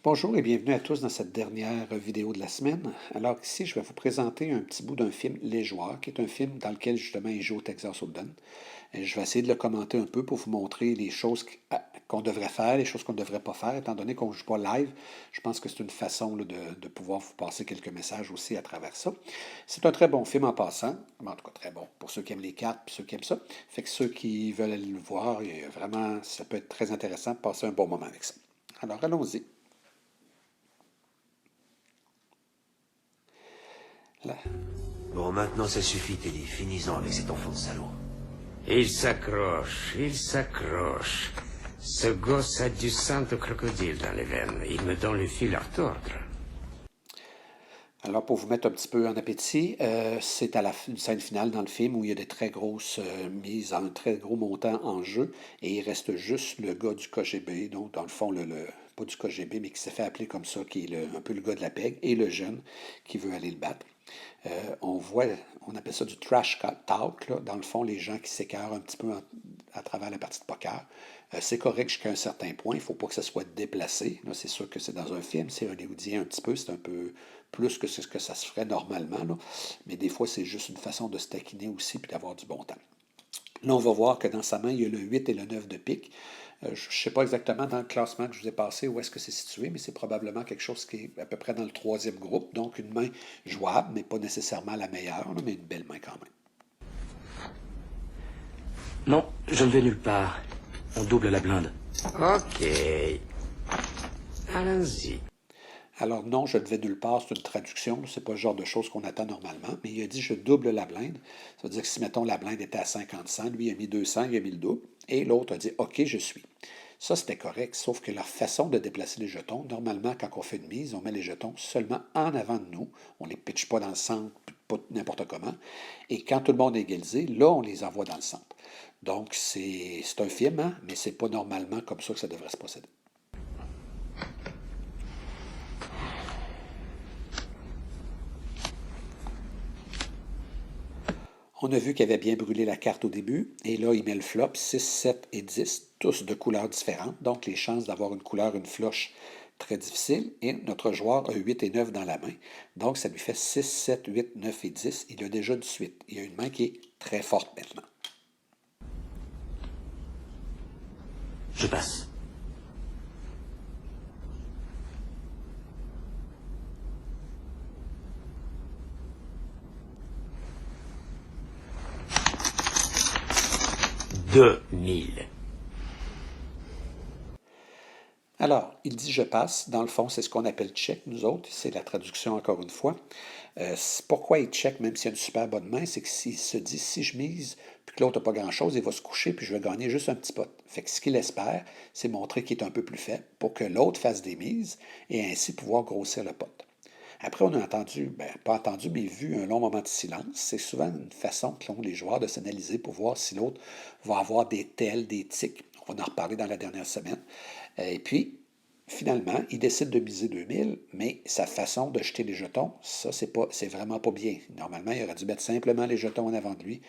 Bonjour et bienvenue à tous dans cette dernière vidéo de la semaine. Alors ici, je vais vous présenter un petit bout d'un film Les Joueurs, qui est un film dans lequel justement il joue au Texas Hold'em. Je vais essayer de le commenter un peu pour vous montrer les choses qu'on devrait faire, les choses qu'on ne devrait pas faire, étant donné qu'on ne joue pas live. Je pense que c'est une façon là, de pouvoir vous passer quelques messages aussi à travers ça. C'est un très bon film en passant, en tout cas très bon pour ceux qui aiment les cartes et ceux qui aiment ça. Fait que ceux qui veulent aller le voir, vraiment, ça peut être très intéressant de passer un bon moment avec ça. Alors allons-y. Là. Bon, maintenant ça suffit, Teddy. Finis-en avec cet enfant de salaud. Il s'accroche. Ce gosse a du sang de crocodile dans les veines. Il me donne le fil à retordre. Alors, pour vous mettre un petit peu en appétit, c'est à une scène finale dans le film où il y a des très grosses mises, un très gros montant en jeu, et il reste juste le gars du KGB, donc dans le fond, pas du KGB, mais qui s'est fait appeler comme ça, qui est un peu le gars de la PEG, et le jeune qui veut aller le battre. On appelle ça du trash talk, là. Dans le fond, les gens qui s'écœurent un petit peu à travers la partie de poker. C'est correct jusqu'à un certain point, il ne faut pas que ça soit déplacé. Là, c'est sûr que c'est dans un film, c'est hollywoodien un petit peu, c'est un peu plus que ce que ça se ferait normalement. Là. Mais des fois, c'est juste une façon de se taquiner aussi et d'avoir du bon temps. Là, on va voir que dans sa main, il y a le 8 et le 9 de pique. Je ne sais pas exactement dans le classement que je vous ai passé où est-ce que c'est situé, mais c'est probablement quelque chose qui est à peu près dans le troisième groupe. Donc, une main jouable, mais pas nécessairement la meilleure, mais une belle main quand même. Non, je ne vais nulle part. On double la blinde. Ok. Allons-y. Alors non, je ne vais nulle part, c'est une traduction, c'est pas le genre de choses qu'on attend normalement, mais il a dit je double la blinde. Ça veut dire que si, mettons, la blinde était à 50-100, lui il a mis 200, il a mis le double, et l'autre a dit OK, je suis. Ça, c'était correct, sauf que leur façon de déplacer les jetons, normalement, quand on fait une mise, on met les jetons seulement en avant de nous, on ne les pitche pas dans le centre, pas n'importe comment, et quand tout le monde est égalisé, là, on les envoie dans le centre. Donc, c'est un film, hein, mais c'est pas normalement comme ça que ça devrait se procéder. On a vu qu'il avait bien brûlé la carte au début, et là, il met le flop 6, 7 et 10, tous de couleurs différentes, donc les chances d'avoir une couleur, une floche, très difficile, et notre joueur a 8 et 9 dans la main, donc ça lui fait 6, 7, 8, 9 et 10, il a déjà 18. Il a une main qui est très forte maintenant. Je passe. Alors, il dit « je passe ». Dans le fond, c'est ce qu'on appelle « check », nous autres. C'est la traduction, encore une fois. Pourquoi il check, même s'il a une super bonne main, c'est que s'il se dit « si je mise, puis que l'autre n'a pas grand-chose, il va se coucher, puis je vais gagner juste un petit pot ». Fait que ce qu'il espère, c'est montrer qu'il est un peu plus faible pour que l'autre fasse des mises et ainsi pouvoir grossir le pot. Après, on a entendu, pas entendu, mais vu un long moment de silence. C'est souvent une façon qu'ont les joueurs de s'analyser pour voir si l'autre va avoir des tels, des tics. On va en reparler dans la dernière semaine. Et puis, finalement, il décide de miser 2000, mais sa façon de jeter les jetons, ça, c'est vraiment pas bien. Normalement, il aurait dû mettre simplement les jetons en avant de lui,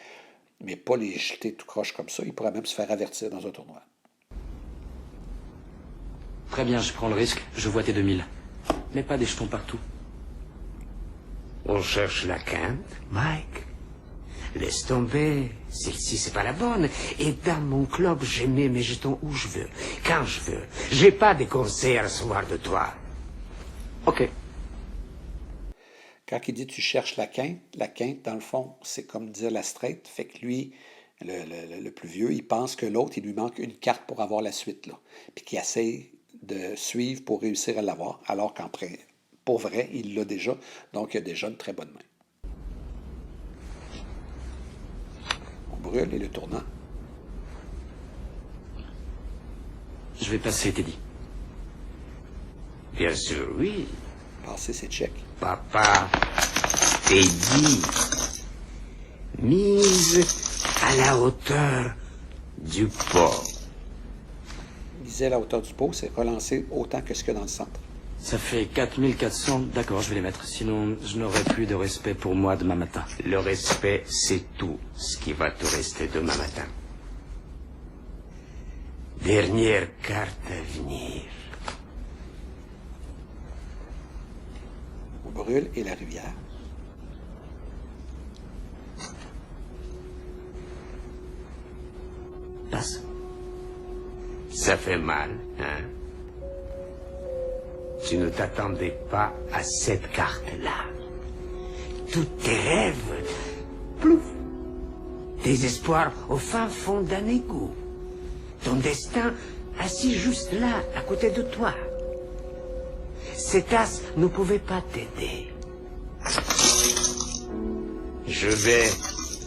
mais pas les jeter tout croche comme ça. Il pourrait même se faire avertir dans un tournoi. Très bien, je prends le risque. Je vois tes 2000. Mais pas des jetons partout. On cherche la quinte, Mike. Laisse tomber. Celle-ci, c'est pas la bonne. Et dans mon club, je mets mes jetons où je veux, quand je veux. J'ai pas de conseils à recevoir de toi. OK. Quand il dit tu cherches la quinte, dans le fond, c'est comme dire la straight. Fait que lui, le plus vieux, il pense que l'autre, il lui manque une carte pour avoir la suite, là. Puis qu'il essaie de suivre pour réussir à l'avoir, alors pour vrai, il l'a déjà. Donc, il a déjà une très bonne main. On brûle et le tournant. Je vais passer, Teddy. Bien sûr, oui. Passer ses checks. Papa, Teddy, mise à la hauteur du pot. Miser à la hauteur du pot, c'est relancer autant que ce qu'il y a dans le centre. Ça fait 4400. D'accord, je vais les mettre. Sinon, je n'aurai plus de respect pour moi demain matin. Le respect, c'est tout ce qui va te rester demain matin. Dernière carte à venir. brûle et la rivière. Passe. Ça fait mal, hein? Tu ne t'attendais pas à cette carte-là. Tous tes rêves, plouf. Tes espoirs au fin fond d'un égout. Ton destin assis juste là, à côté de toi. Cet as ne pouvait pas t'aider. Je vais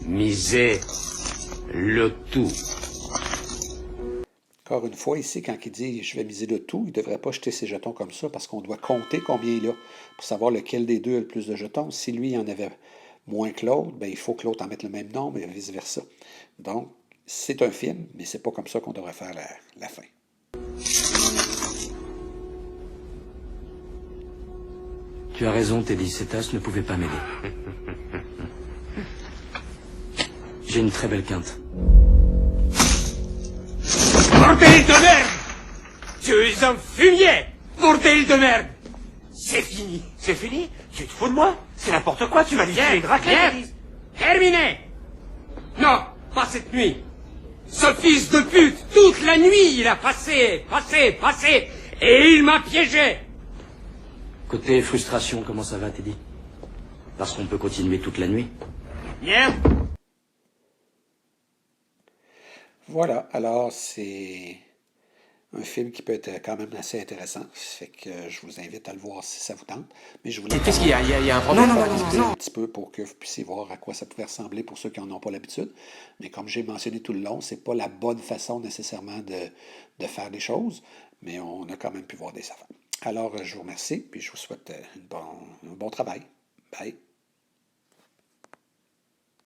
miser le tout. Encore une fois, ici, quand il dit « je vais miser le tout », il ne devrait pas jeter ses jetons comme ça parce qu'on doit compter combien il a pour savoir lequel des deux a le plus de jetons. Si lui en avait moins que l'autre, ben, il faut que l'autre en mette le même nombre et vice-versa. Donc, c'est un film, mais c'est pas comme ça qu'on devrait faire la fin. Tu as raison, Teddy, cet as ne pouvait pas m'aider. J'ai une très belle quinte. Bordel de merde! Tu es un fumier! Bordel de merde! C'est fini! C'est fini? Tu te fous de moi? C'est n'importe quoi, tu vas lui faire une raclette! Terminé! Non, pas cette nuit! Ce fils de pute, toute la nuit, il a passé, et il m'a piégé! Côté frustration, comment ça va, Teddy? Parce qu'on peut continuer toute la nuit. Merde! Voilà, alors c'est un film qui peut être quand même assez intéressant. Fait que je vous invite à le voir si ça vous tente. Mais je voulais Qu'est-ce qu'il y a? Il y a un problème? un petit peu pour que vous puissiez voir à quoi ça pouvait ressembler pour ceux qui n'en ont pas l'habitude. Mais comme j'ai mentionné tout le long, c'est pas la bonne façon nécessairement de faire les choses, mais on a quand même pu voir des affaires. Alors, je vous remercie, puis je vous souhaite un bon travail. Bye.